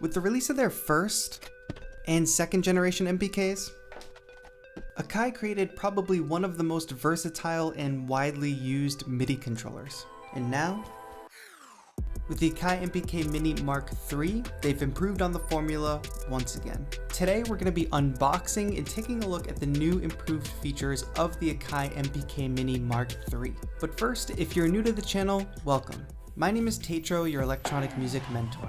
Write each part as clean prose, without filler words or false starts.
With the release of their first and second generation MPKs, Akai created probably one of the most versatile and widely used MIDI controllers. And now, with the Akai MPK Mini MK3, they've improved on the formula once again. Today we're going to be unboxing and taking a look at the new improved features of the Akai MPK Mini MK3. But first, if you're new to the channel, welcome. My name is TAETRO, your electronic music mentor.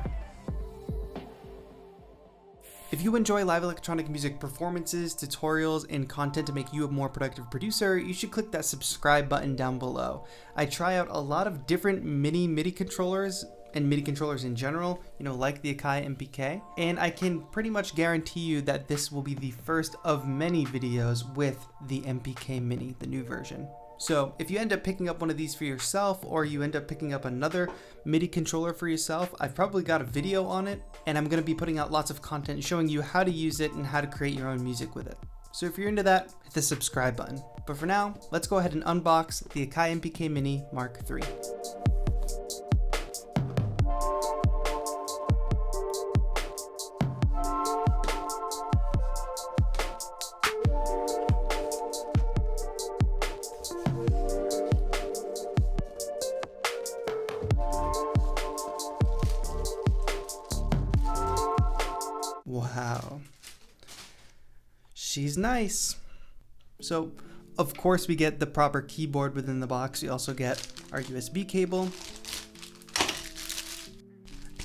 If you enjoy live electronic music performances, tutorials, and content to make you a more productive producer, you should click that subscribe button down below. I try out a lot of different MIDI controllers and MIDI controllers in general, like the Akai MPK, and I can pretty much guarantee you that this will be the first of many videos with the MPK Mini, the new version. So if you end up picking up one of these for yourself, or you end up picking up another MIDI controller for yourself, I've probably got a video on it, and I'm going to be putting out lots of content showing you how to use it and how to create your own music with it. So if you're into that, hit the subscribe button. But for now, let's go ahead and unbox the Akai MPK Mini MK3. Wow, she's nice. So, of course, we get the proper keyboard within the box. We also get our USB cable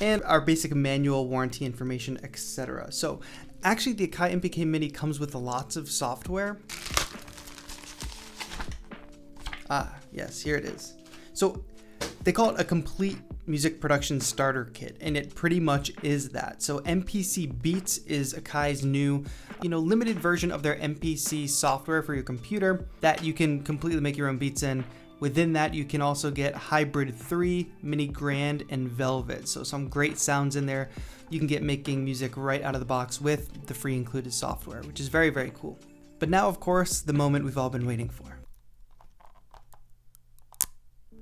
and our basic manual, warranty information, etc. So, actually, the Akai MPK Mini comes with lots of software. Yes, here it is. So, they call it a complete music production starter kit, and it pretty much is that. So MPC Beats is Akai's new, limited version of their MPC software for your computer that you can completely make your own beats in. Within that, you can also get Hybrid 3, Mini Grand, and Velvet. So some great sounds in there. You can get making music right out of the box with the free included software, which is very, very cool. But now, of course, the moment we've all been waiting for.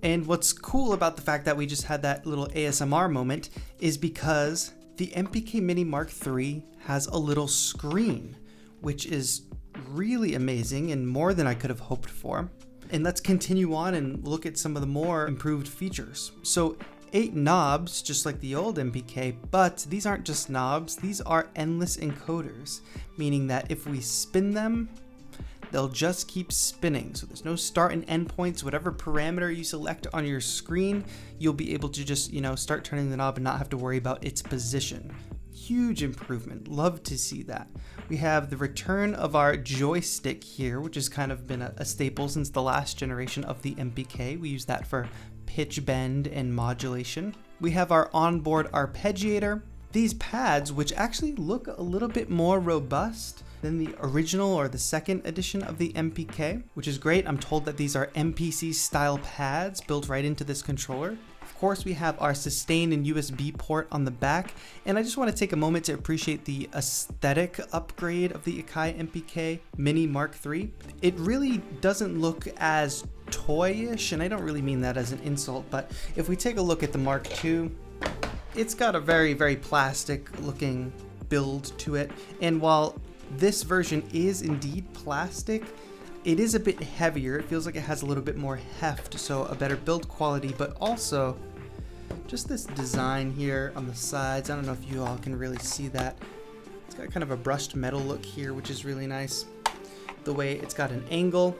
And what's cool about the fact that we just had that little ASMR moment is because the MPK Mini MK3 has a little screen, which is really amazing and more than I could have hoped for. And let's continue on and look at some of the more improved features. So 8 knobs, just like the old MPK, but these aren't just knobs, these are endless encoders, meaning that if we spin them, they'll just keep spinning. So there's no start and end points. Whatever parameter you select on your screen, you'll be able to just, start turning the knob and not have to worry about its position. Huge improvement. Love to see that. We have the return of our joystick here, which has kind of been a staple since the last generation of the MPK. We use that for pitch bend and modulation. We have our onboard arpeggiator. These pads, which actually look a little bit more robust than the original or the second edition of the MPK, which is great. I'm told that these are MPC style pads built right into this controller. Of course, we have our sustain and USB port on the back, and I just want to take a moment to appreciate the aesthetic upgrade of the Akai MPK Mini MK3. It really doesn't look as toyish, and I don't really mean that as an insult, but if we take a look at the Mark II, it's got a very, very plastic looking build to it, and while this version is indeed plastic, it is a bit heavier. It feels like it has a little bit more heft, so a better build quality, but also just this design here on the sides. I don't know if you all can really see that. It's got kind of a brushed metal look here, which is really nice. The way it's got an angle,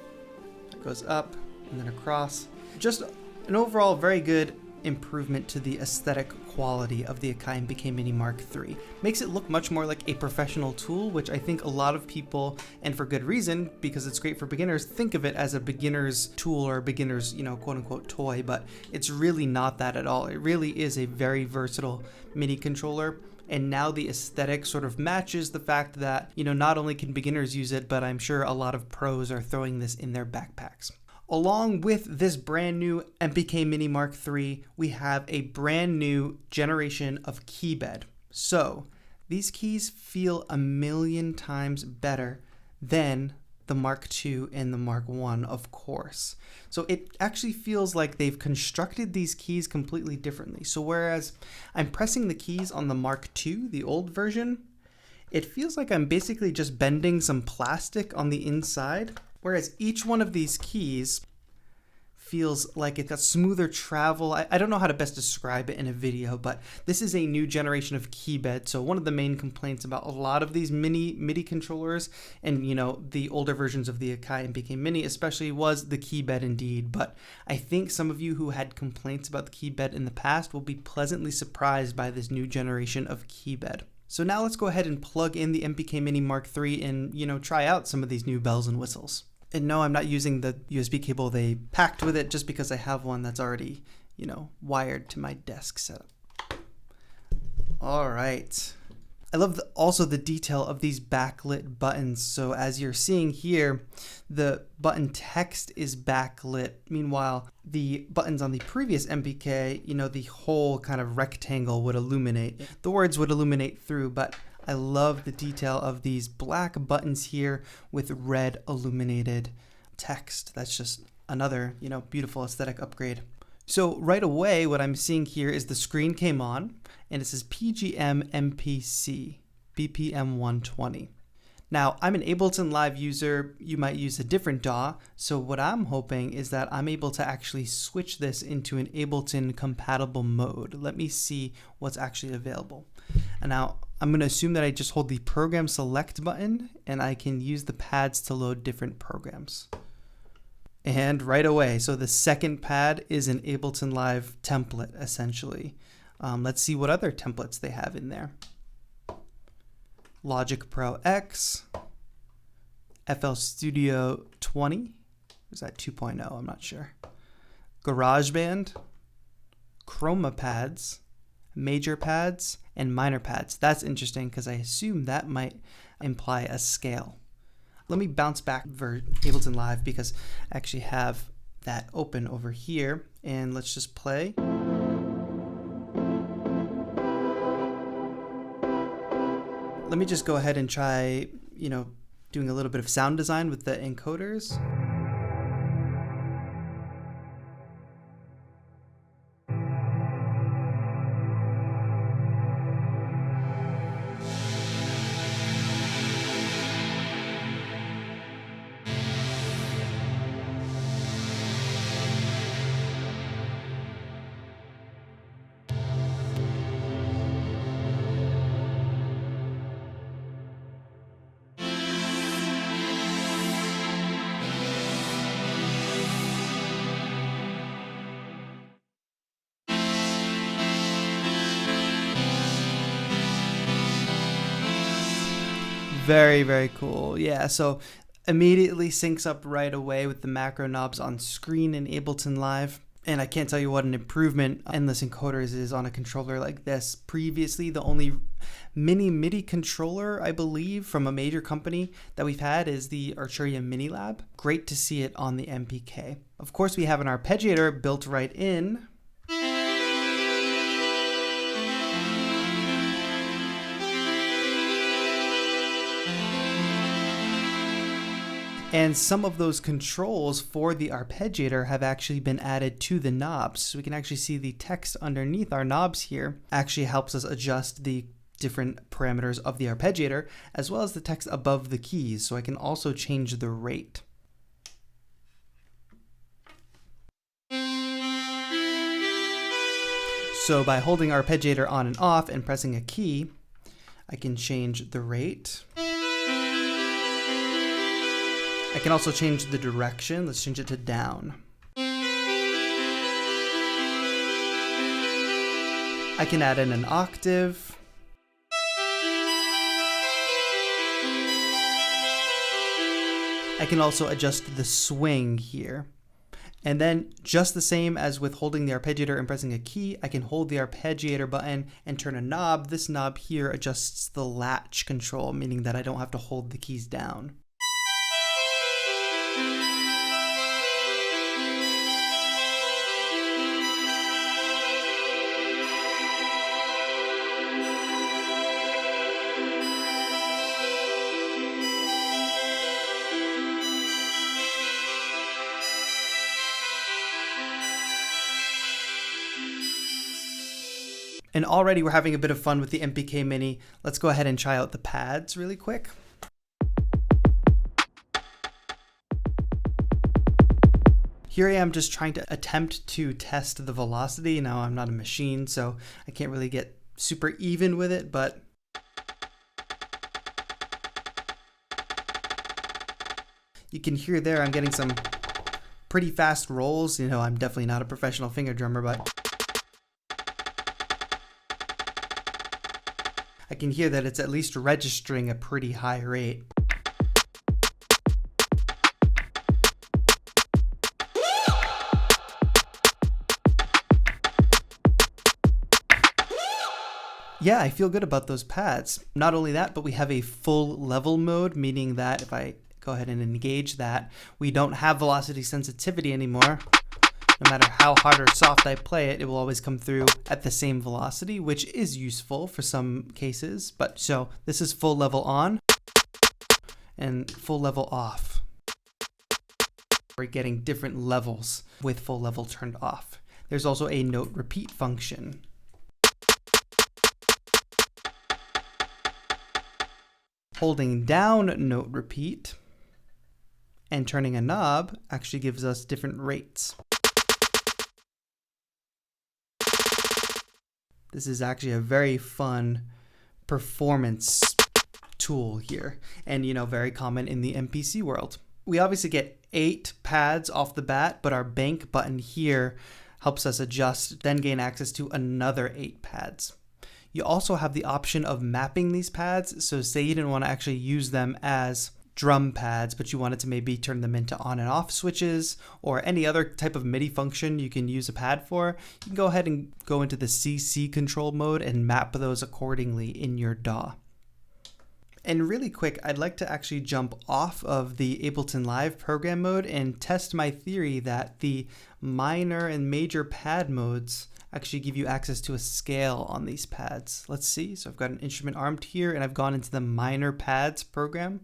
it goes up and then across. Just an overall very good improvement to the aesthetic quality of the Akai MPK Mini MK3. Makes it look much more like a professional tool, which I think a lot of people, and for good reason, because it's great for beginners, think of it as a beginner's tool or a beginner's, quote unquote toy, but it's really not that at all. It really is a very versatile MIDI controller. And now the aesthetic sort of matches the fact that, not only can beginners use it, but I'm sure a lot of pros are throwing this in their backpacks. Along with this brand new MPK Mini MK3, we have a brand new generation of keybed. So these keys feel a million times better than the Mark II and the Mark I, of course. So it actually feels like they've constructed these keys completely differently. So whereas I'm pressing the keys on the Mark II, the old version, it feels like I'm basically just bending some plastic on the inside, whereas each one of these keys feels like it got smoother travel. I don't know how to best describe it in a video, but this is a new generation of keybed. So one of the main complaints about a lot of these MIDI controllers and, you know, the older versions of the Akai MPK Mini especially was the keybed indeed. But I think some of you who had complaints about the keybed in the past will be pleasantly surprised by this new generation of keybed. So now let's go ahead and plug in the MPK Mini Mark III and, you know, try out some of these new bells and whistles. And no, I'm not using the USB cable they packed with it just because I have one that's already, you know, wired to my desk setup. All right. I love also the detail of these backlit buttons. So as you're seeing here, the button text is backlit. Meanwhile, the buttons on the previous MPK, you know, the whole kind of rectangle would illuminate. The words would illuminate through, but I love the detail of these black buttons here with red illuminated text. That's just another, you know, beautiful aesthetic upgrade. So right away, what I'm seeing here is the screen came on and it says PGM MPC BPM 120. Now, I'm an Ableton Live user. You might use a different DAW. So what I'm hoping is that I'm able to actually switch this into an Ableton compatible mode. Let me see what's actually available. And now I'm going to assume that I just hold the program select button and I can use the pads to load different programs. And right away, so the second pad is an Ableton Live template essentially. Let's see what other templates they have in there. Logic Pro X, FL Studio 20, is that 2.0? I'm not sure. GarageBand, Chroma pads, major pads, and minor pads. That's interesting because I assume that might imply a scale. Let me bounce back for Ableton Live because I actually have that open over here, and let's just play. Let me just go ahead and try, you know, doing a little bit of sound design with the encoders. Very, very cool. Yeah, so immediately syncs up right away with the macro knobs on screen in Ableton Live. And I can't tell you what an improvement Endless Encoders is on a controller like this. Previously, the only mini MIDI controller, I believe, from a major company that we've had is the Arturia Mini Lab. Great to see it on the MPK. Of course, we have an arpeggiator built right in. And some of those controls for the arpeggiator have actually been added to the knobs. So we can actually see the text underneath our knobs here actually helps us adjust the different parameters of the arpeggiator as well as the text above the keys. So I can also change the rate. So by holding arpeggiator on and off and pressing a key, I can change the rate. I can also change the direction. Let's change it to down. I can add in an octave. I can also adjust the swing here. And then just the same as with holding the arpeggiator and pressing a key, I can hold the arpeggiator button and turn a knob. This knob here adjusts the latch control, meaning that I don't have to hold the keys down. And already we're having a bit of fun with the MPK Mini. Let's go ahead and try out the pads really quick. Here I am just trying to attempt to test the velocity. Now I'm not a machine, so I can't really get super even with it, but you can hear there I'm getting some pretty fast rolls. You know, I'm definitely not a professional finger drummer, but I can hear that it's at least registering a pretty high rate. Yeah, I feel good about those pads. Not only that, but we have a full level mode, meaning that if I go ahead and engage that, we don't have velocity sensitivity anymore. No matter how hard or soft I play it, it will always come through at the same velocity, which is useful for some cases. But so this is full level on and full level off. We're getting different levels with full level turned off. There's also a note repeat function. Holding down note repeat and turning a knob actually gives us different rates. This is actually a very fun performance tool here, and very common in the MPC world. We obviously get 8 pads off the bat, but our bank button here helps us adjust, then gain access to another 8 pads. You also have the option of mapping these pads. So say you didn't want to actually use them as drum pads, but you wanted to maybe turn them into on and off switches or any other type of MIDI function you can use a pad for. You can go ahead and go into the CC control mode and map those accordingly in your DAW. And really quick, I'd like to actually jump off of the Ableton Live program mode and test my theory that the minor and major pad modes actually give you access to a scale on these pads. Let's see. So I've got an instrument armed here and I've gone into the minor pads program.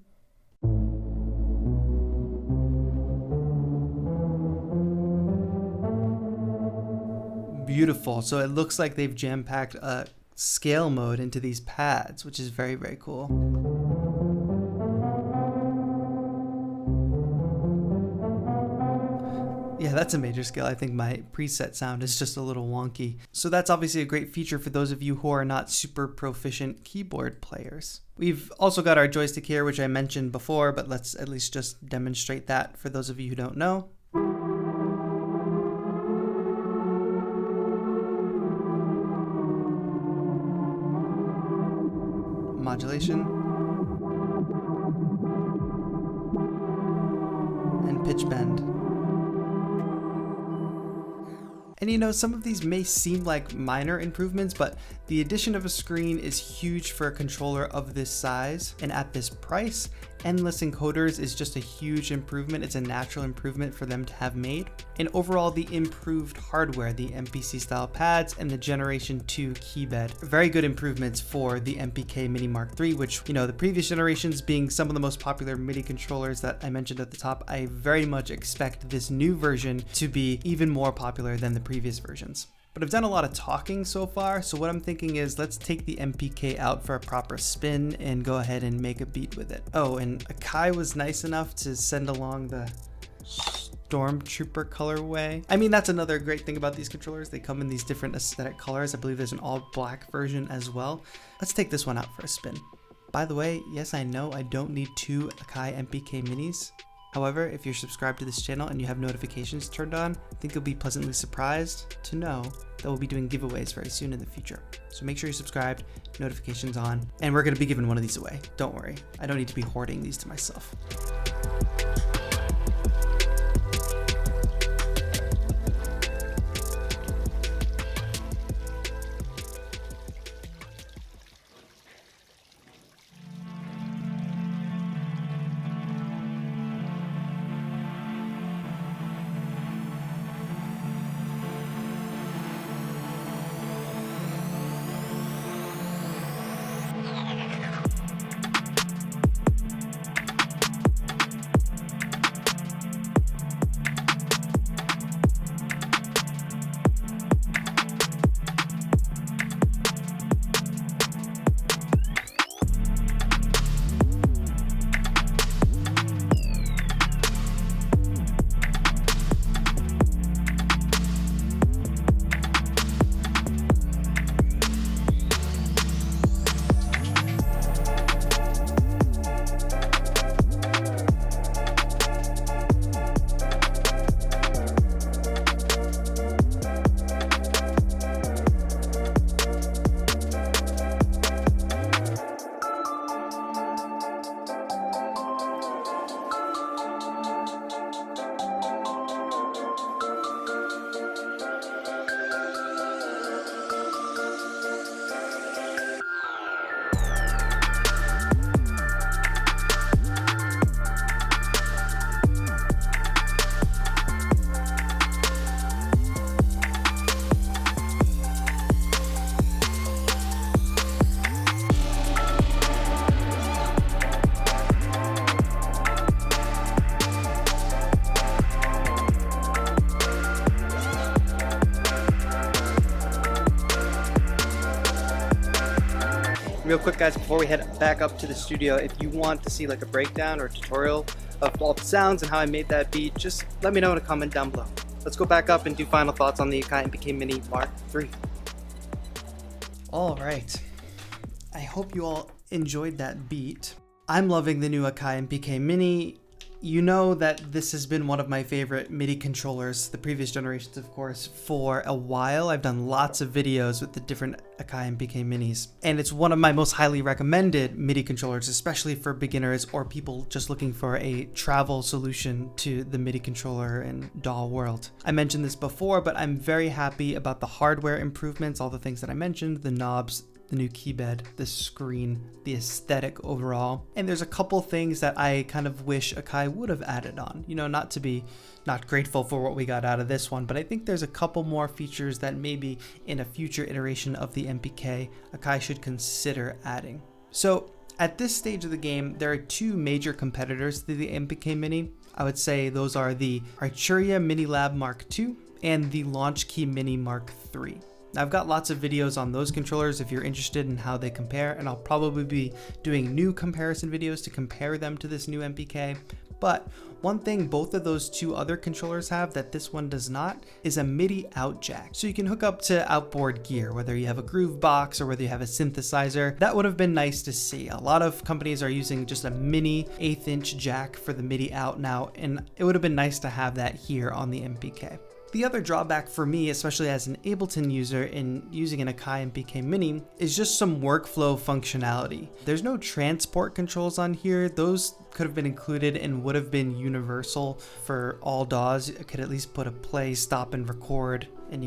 Beautiful. So it looks like they've jam-packed a scale mode into these pads, which is very, very cool. Yeah, that's a major scale. I think my preset sound is just a little wonky. So that's obviously a great feature for those of you who are not super proficient keyboard players. We've also got our joystick here, which I mentioned before, but let's at least just demonstrate that for those of you who don't know. Modulation. And pitch bend. And some of these may seem like minor improvements, but the addition of a screen is huge for a controller of this size. And at this price, endless encoders is just a huge improvement. It's a natural improvement for them to have made. And overall, the improved hardware, the MPC style pads and the Generation 2 keybed, very good improvements for the MPK Mini MK3, which, the previous generations being some of the most popular MIDI controllers that I mentioned at the top. I very much expect this new version to be even more popular than the previous versions. But I've done a lot of talking so far, so what I'm thinking is let's take the MPK out for a proper spin and go ahead and make a beat with it. Oh, and Akai was nice enough to send along the Stormtrooper colorway. I mean, that's another great thing about these controllers. They come in these different aesthetic colors. I believe there's an all black version as well. Let's take this one out for a spin. By the way, yes, I know I don't need 2 Akai MPK Minis. However, if you're subscribed to this channel and you have notifications turned on, I think you'll be pleasantly surprised to know that we'll be doing giveaways very soon in the future. So make sure you're subscribed, notifications on, and we're going to be giving one of these away. Don't worry, I don't need to be hoarding these to myself. Real quick guys, before we head back up to the studio, if you want to see like a breakdown or a tutorial of all the sounds and how I made that beat, just let me know in a comment down below. Let's go back up and do final thoughts on the Akai MPK Mini Mark III. All right, I hope you all enjoyed that beat. I'm loving the new Akai MPK Mini. You know that this has been one of my favorite MIDI controllers, the previous generations of course, for a while. I've done lots of videos with the different Akai MPK Minis, and it's one of my most highly recommended MIDI controllers, especially for beginners or people just looking for a travel solution to the MIDI controller and DAW world. I mentioned this before, but I'm very happy about the hardware improvements, all the things that I mentioned, the knobs, the new keybed, the screen, the aesthetic overall. And there's a couple things that I kind of wish Akai would have added on. You know, not to be not grateful for what we got out of this one, but I think there's a couple more features that maybe in a future iteration of the MPK, Akai should consider adding. So at this stage of the game, there are two major competitors to the MPK Mini. I would say those are the Arturia Mini Lab Mark II and the Launch Key Mini Mark III. Now, I've got lots of videos on those controllers if you're interested in how they compare, and I'll probably be doing new comparison videos to compare them to this new MPK. But one thing both of those two other controllers have that this one does not is a MIDI out jack. So you can hook up to outboard gear, whether you have a groove box or whether you have a synthesizer. That would have been nice to see. A lot of companies are using just a mini 1/8 inch jack for the MIDI out now, and it would have been nice to have that here on the MPK. The other drawback for me, especially as an Ableton user in using an Akai MPK Mini, is just some workflow functionality. There's no transport controls on here. Those could have been included and would have been universal for all DAWs. I could at least put a play, stop, and record, and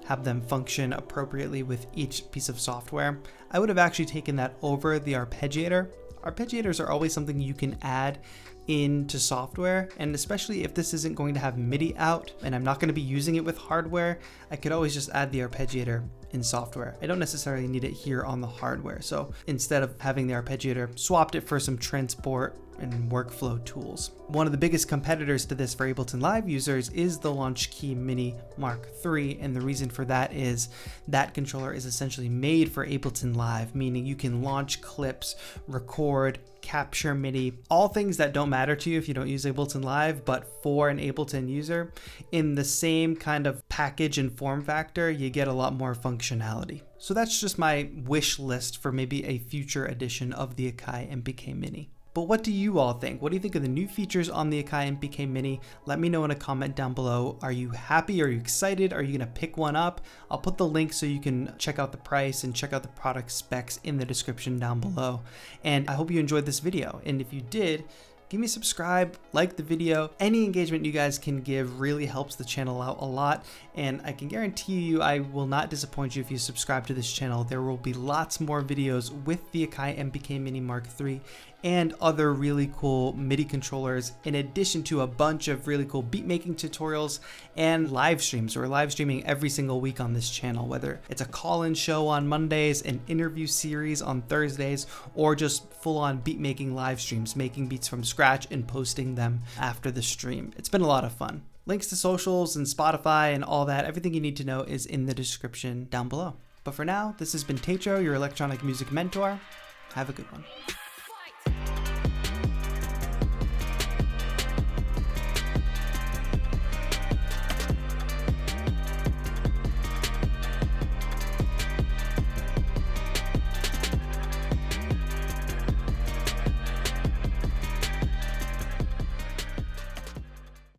have them function appropriately with each piece of software. I would have actually taken that over the arpeggiator. Arpeggiators are always something you can add into software, and especially if this isn't going to have MIDI out and I'm not going to be using it with hardware, I could always just add the arpeggiator in software. I don't necessarily need it here on the hardware. So instead of having the arpeggiator, swapped it for some transport and workflow tools. One of the biggest competitors to this for Ableton Live users is the Launch Key Mini Mark III, and the reason for that is that controller is essentially made for Ableton Live, meaning you can launch clips, record, capture MIDI, all things that don't matter to you if you don't use Ableton Live, but for an Ableton user, in the same kind of package and form factor, you get a lot more functionality. So that's just my wish list for maybe a future edition of the Akai MPK Mini. But what do you all think? What do you think of the new features on the Akai MPK Mini? Let me know in a comment down below. Are you happy? Are you excited? Are you gonna pick one up? I'll put the link so you can check out the price and check out the product specs in the description down below. And I hope you enjoyed this video. And if you did, give me a subscribe, like the video. Any engagement you guys can give really helps the channel out a lot, and I can guarantee you I will not disappoint you if you subscribe to this channel. There will be lots more videos with the Akai MPK Mini Mark III and other really cool MIDI controllers, in addition to a bunch of really cool beat making tutorials and live streams. We're live streaming every single week on this channel, whether it's a call-in show on Mondays, an interview series on Thursdays, or just full-on beat making live streams, making beats from scratch and posting them after the stream. It's been a lot of fun. Links to socials and Spotify and all that, everything you need to know is in the description down below. But for now, this has been TAETRO, your electronic music mentor. Have a good one.